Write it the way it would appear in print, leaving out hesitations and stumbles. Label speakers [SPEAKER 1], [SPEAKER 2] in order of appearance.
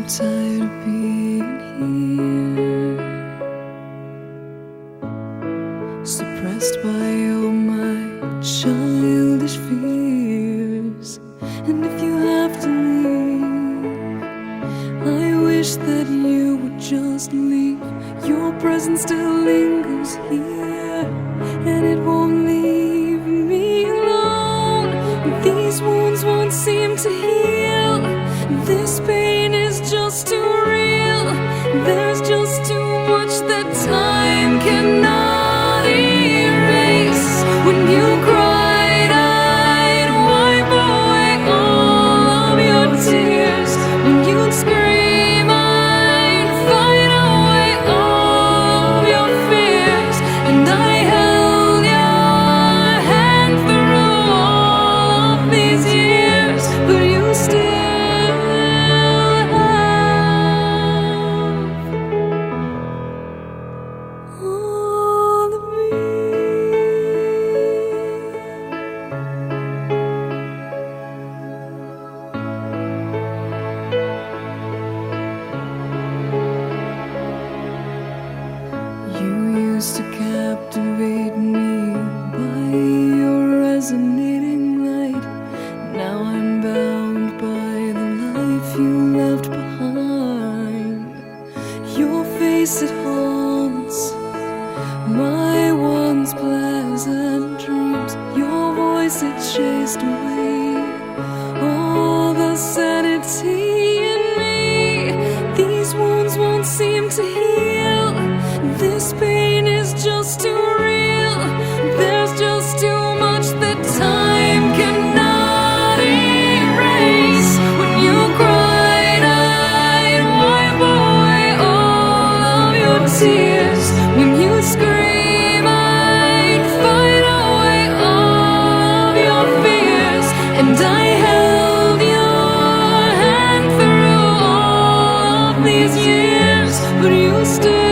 [SPEAKER 1] tired of being here, suppressed by all my childish fears. And if you have to leave, I wish that you would just leave. Your presence still lingers here, and it won't leave me alone. These wounds won't seem to heal. This pain is just too real. There's just too much that time cannot erase. When you cried, I'd wipe away all of your tears. When you'd scream, I'd fight away all of your fears. And I held your hand through all of these years, but you still all of me. You used to captivate me by your resonating light. Now I'm bound by the life you left behind. Your face, it haunts my once pleasant dreams. Your voice, it chased away all the sanity in me. These wounds won't seem to heal. This pain is just too real. There's just too much that time cannot erase. When you cried, I'd wipe away all of your tears. When you scream, I'd fight away all of your fears. And I held your hand through all of these years, but you still